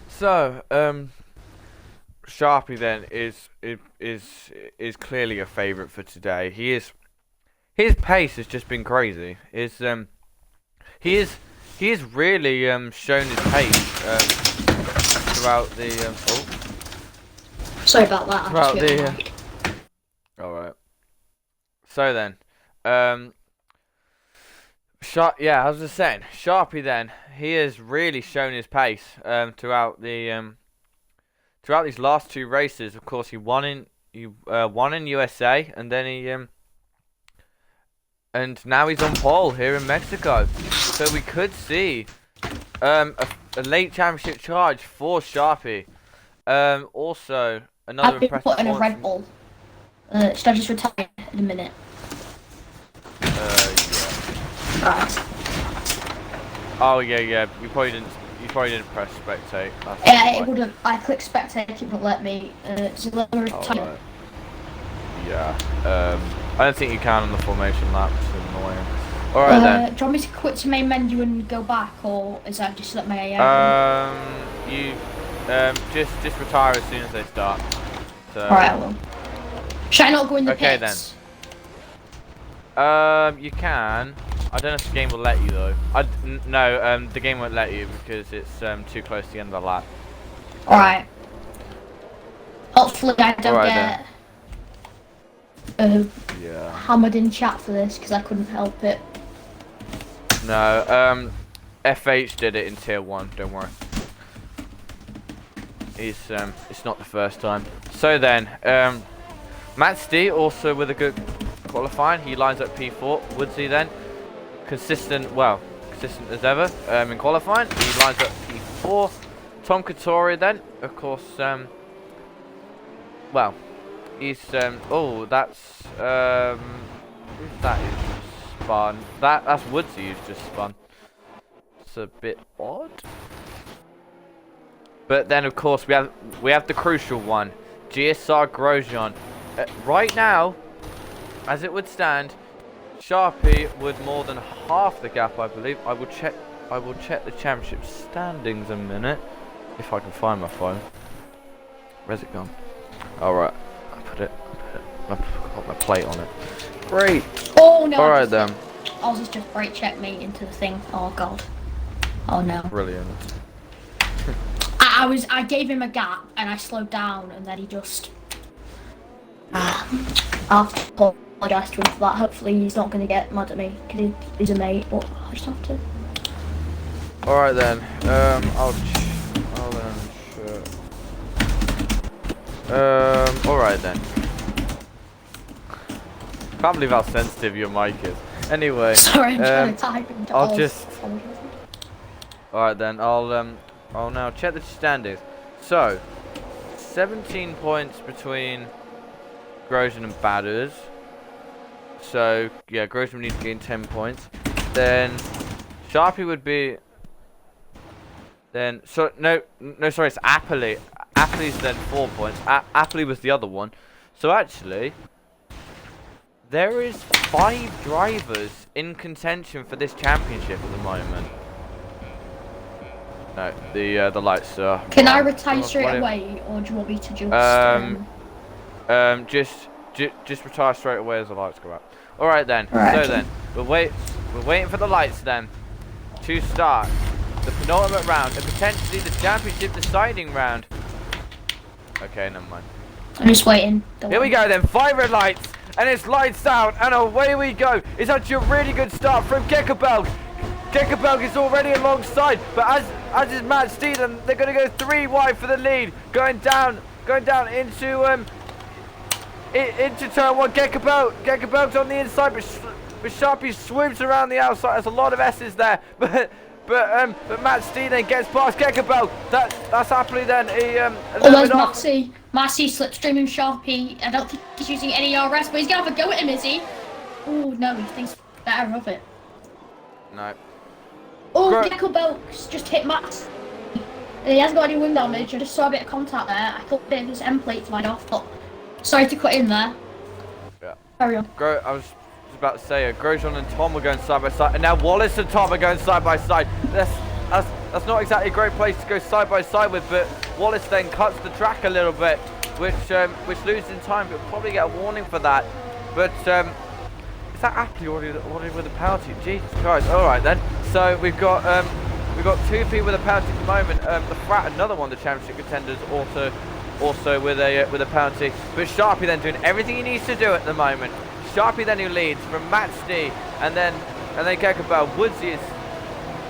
So, Sharpey then is clearly a favourite for today. His pace has just been crazy. He is he has really shown his pace throughout the Sorry about that. throughout the all right. So then, yeah, I was just saying, Sharpey then he has really shown his pace throughout these last two races. Of course, he won in USA, and then and now he's on pole here in Mexico. So we could see a late championship charge for Sharpey. Also another I've been impressive put in a performance Red Bull. Should I just retire in a minute? Yeah. Right. Oh yeah. You probably didn't press spectate. Yeah, it would have. I clicked spectate, it wouldn't let me. So let me retire. Right. Yeah. I don't think you can on the formation lap. It's annoying. All right then. Do you want me to quit to main menu and go back, or is that just let my AI? You just retire as soon as they start. So. Alright, I will. Should I not go in the okay pits? Then. You can. I don't know if the game will let you though. No. The game won't let you because it's too close to the end of the lap. Alright. Hopefully I don't get hammered in chat for this because I couldn't help it. No. FH did it in tier 1. Don't worry. It's not the first time. So then, Matt Stee also with a good qualifying. He lines up P4. Woodsy then, consistent as ever in qualifying. He lines up P4. Tom Katori then, of course. He's oh, that's who's that? Who's spun? That's Woodsy who's just spun. It's a bit odd. But then, of course, we have the crucial one, GSR Grosjean. Right now, as it would stand, Sharpey with more than half the gap, I believe. I will check the championship standings in a minute, if I can find my phone. Where's it gone? All right, I put my plate on it. Great. Oh no! All right then. I was just brake check me into the thing. Oh god. Oh no. Brilliant. I gave him a gap and I slowed down and then he just. I have to apologise to him for that. Hopefully he's not going to get mad at me because he's a mate. But I just have to. All right then. I'll then. Sure. All right then. Can't believe how sensitive your mic is. Anyway. Sorry, I'm trying to type into Alright then, I'll now check the standings. So 17 points between Grosjean and Batters. So yeah, Grosjean needs to gain 10 points. Then Sharpey would be sorry, it's Appley. Appley's then 4 points. Appley was the other one. So actually there is 5 drivers in contention for this championship at the moment. No, the lights are. Can I retire straight away, or do you want me to just retire straight away as the lights go up. All right then. Right. So then we're waiting for the lights then to start the penultimate round and potentially the championship deciding round. Okay, never mind. I'm just waiting. Here we go then. 5 red lights. And it's lights out, and away we go. It's actually a really good start from Gekkerbelg. Gekkerbelg is already alongside, but as is Matt Steeden, they're going to go 3 wide for the lead, going down into turn 1. Gekkerbelg's on the inside, but Sharpey swoops around the outside. There's a lot of S's there, but Matt Steeden gets past Gekkerbelg. That's happily then. There's Massey. Massey slipstreaming Sharpey. I don't think he's using any RS, but he's gonna have a go at him, is he? Oh no, he thinks better of it. No. Oh, Gekkerbelg's just hit Matt. He hasn't got any wind damage. I just saw a bit of contact there. I thought his end plate flied off, but sorry to cut in there. Yeah. Carry on. I was about to say, Grosjean and Tom were going side by side, and now Wallace and Tom are going side by side. That's That's not exactly a great place to go side by side with, but Wallace then cuts the track a little bit, which losing time, but probably get a warning for that. But is that Appley already with a penalty? Jesus Christ! All right then. So we've got 2 people with a penalty at the moment. The Frat, another one of the championship contenders, also with a penalty. But Sharpey then doing everything he needs to do at the moment. Sharpey then who leads from Matt Stee, and then Gekabel. Woodsy is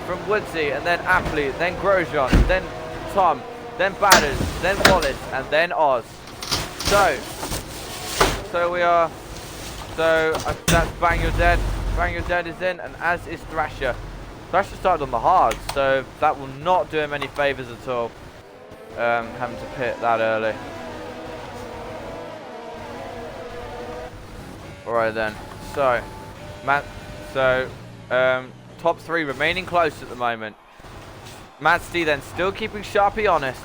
from Woodsy, and then Appley, then Grosjean, then Tom, then Batters, then Wallace, and then Oz. So we are. So that's Bang Your Dead. Bang Your Dead is in, and as is Thrasher. Thrasher started on the hard, so that will not do him any favours at all. Having to pit that early. Alright then. So top 3 remaining close at the moment. Matt Stee then still keeping Sharpey honest.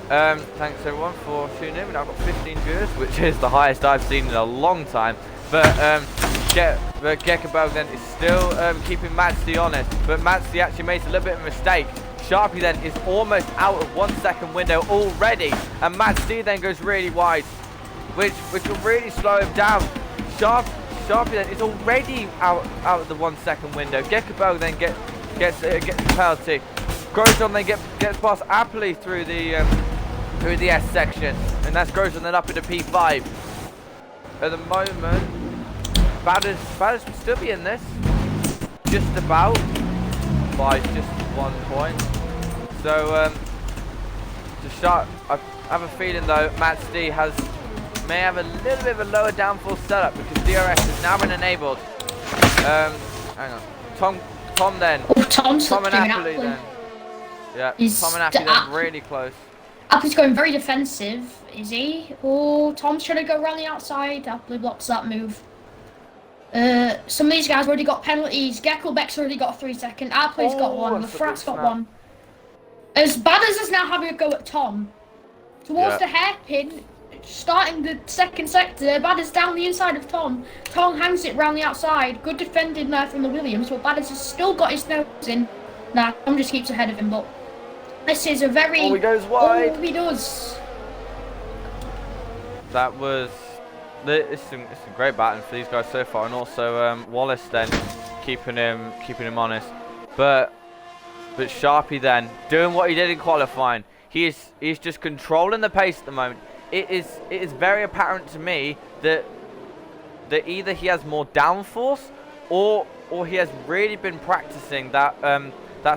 Thanks everyone for tuning in. I've got 15 viewers, which is the highest I've seen in a long time. But Gekabel then is still keeping Matt Stee honest. But Matt Stee actually made a little bit of a mistake. Sharpey then is almost out of 1 second window already, and Matt Stee then goes really wide, which will really slow him down. Sharpey then is already out of the 1 second window. Gekabel then gets the penalty. Grosjean then gets past Appley through the S section, and that's Grosjean then up into P5. At the moment, Batters will still be in this, just about by just 1 point. So I have a feeling though Matt Stee may have a little bit of a lower downforce setup because DRS has now been enabled. Hang on, Tom then. Oh, Tom and Appley then. Yeah, Tom and Appley then really close. Appley's going very defensive, is he? Oh, Tom's trying to go around the outside. Appley blocks that move. Some of these guys already got penalties. Gekkelbeck's already got a 3 second. Appley's got one. The Frat's got one. As Batters is now having a go at Tom. Towards the hairpin, starting the second sector. Batters down the inside of Tom. Tom hangs it round the outside. Good defending there from the Williams, but Batters has still got his nose in. Nah, Tom just keeps ahead of him, but this is a very... Oh, he goes wide. Oh, he does. That was... It's some great batting for these guys so far, and also Wallace then keeping him honest. But Sharpey then doing what he did in qualifying. He's just controlling the pace at the moment. It is very apparent to me that either he has more downforce or he has really been practicing that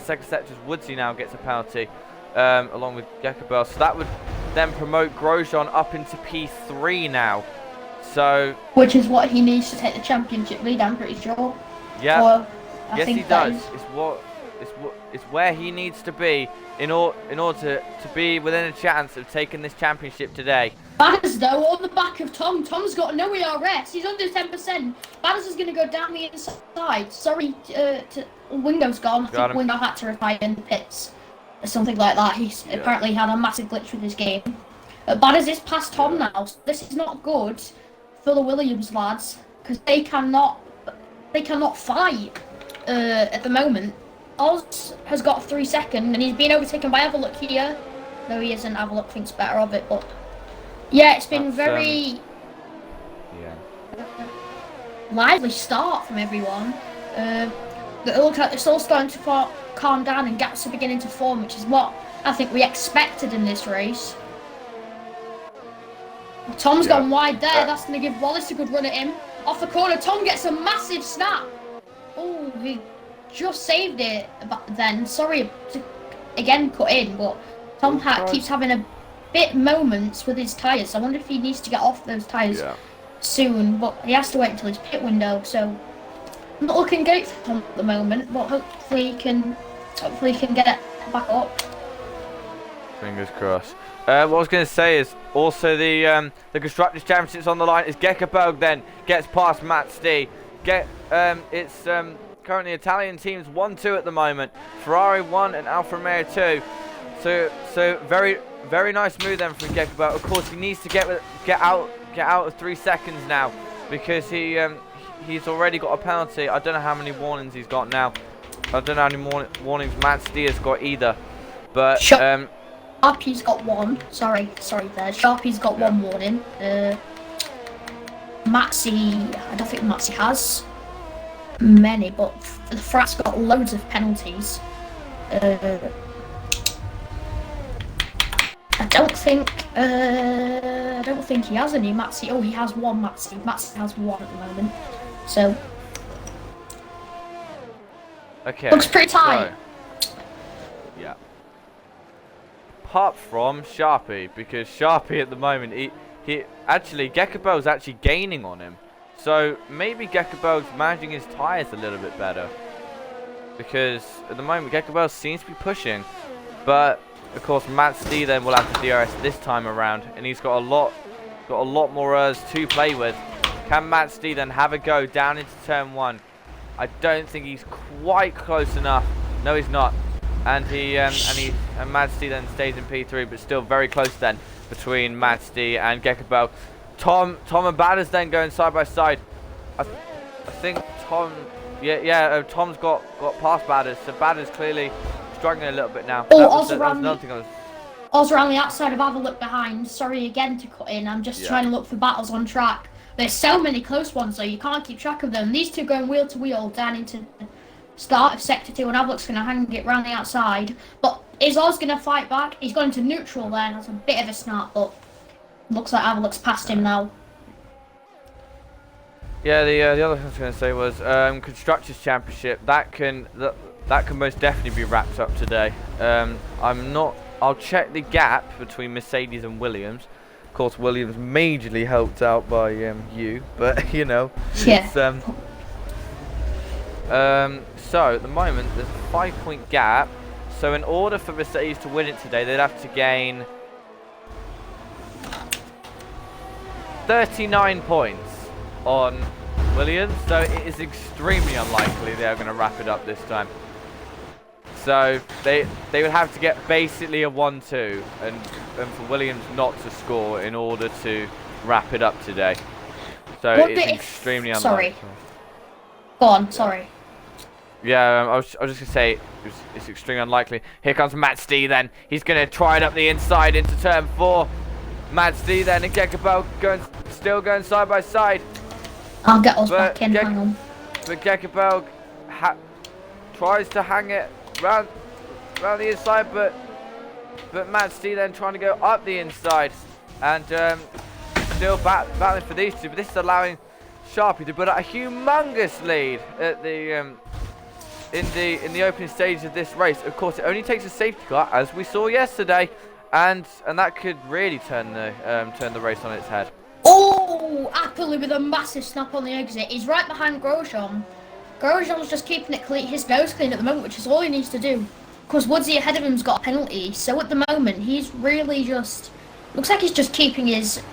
second sector. Woodsy now gets a penalty along with Gekabel, so that would then promote Grosjean up into P3 now. So, which is what he needs to take the championship lead, I'm pretty sure. Yeah. Or, yes, he does. It's where he needs to be in order to be within a chance of taking this championship today. Batters though on the back of Tom. Tom's got no ERS. He's under 10%. Batters is going to go down the inside. Sorry, Windo's gone. I think Window had to retire in the pits or something like that. He's apparently had a massive glitch with his game. Batters is past Tom now. So this is not good for the Williams lads because they cannot fight at the moment. Oz has got 3 seconds and he's been overtaken by Avalok here. No, he isn't. Avalok thinks better of it, but yeah, it's been very lively start from everyone. It looks like it's all starting to calm down and gaps are beginning to form, which is what I think we expected in this race. Tom's gone wide there. That's going to give Wallace a good run at him. Off the corner, Tom gets a massive snap. Oh, he just saved it then. Sorry to again cut in, but Tom keeps having a bit moments with his tyres. I wonder if he needs to get off those tyres soon, but he has to wait until his pit window. So not looking great for Tom at the moment, but hopefully he can get it back up. Fingers crossed. What I was going to say is also the Constructors' Championships on the line as Gekabel then gets past Matt Stee. It's currently Italian teams 1-2 at the moment. Ferrari 1 and Alfa Romeo 2. So very nice move then from Gekabel. Of course he needs to get out of 3 seconds now because he's already got a penalty. I don't know how many warnings he's got now. I don't know how many warnings Matsdy has got either. But Sharpey's got one. Sorry there. Sharpey's got one warning. Maxi, I don't think Maxi has many, but the Frat's got loads of penalties. I don't think he has any. Maxi, oh, he has one. Maxi has one at the moment. So okay, looks pretty tight. So, yeah. Apart from Sharpey, because Sharpey at the moment, he actually Gekabel's actually gaining on him. So maybe Gekabel's managing his tyres a little bit better, because at the moment Gekabel seems to be pushing, but of course Matsdy then will have the DRS this time around, and he's got a lot more to play with. Can Matsdy then have a go down into turn 1? I don't think he's quite close enough. No, he's not. And Matsdy then stays in P3, but still very close then between Matsdy and Gekabel. Tom and Badders then going side by side. I think Tom, Tom's got past Badders, so Badders clearly struggling a little bit now. Oh, Oz around the outside of have a look behind. Sorry again to cut in. I'm just trying to look for battles on track. There's so many close ones, though. You can't keep track of them. These two going wheel to wheel down into the start of Sector 2, and Avlok's going to hang it round the outside. But is Oz going to fight back? He's gone into neutral there. That's a bit of a snap, but looks like Avlok's past him now. Yeah, the other thing I was going to say was Constructors Championship. That can most definitely be wrapped up today. I'll check the gap between Mercedes and Williams. Of course, Williams majorly helped out by you, but you know. Yeah. So at the moment there's a 5-point gap. So in order for Mercedes to win it today, they'd have to gain 39 points on Williams. So it is extremely unlikely they are going to wrap it up this time. So they would have to get basically a 1-2, and for Williams not to score in order to wrap it up today. So it's extremely unlikely. Sorry. Go on, sorry. Yeah, I was just going to say it's extremely unlikely. Here comes Matsdy then. He's going to try it up the inside into turn 4. Matsdy then and Gekabel still going side by side. I'll get us back in, hang on. But Gekabel tries to hang it round the inside, but Matsdy then trying to go up the inside, and still battling for these two. But this is allowing Sharpey to put out a humongous lead at the in the opening stage of this race. Of course, it only takes a safety car, as we saw yesterday, and that could really turn the race on its head. Oh, Appley with a massive snap on the exit. He's right behind Grosjean. Grosjean's just keeping his nose clean at the moment, which is all he needs to do. Because Woodsy ahead of him's got a penalty, so at the moment he's really looks like he's just keeping his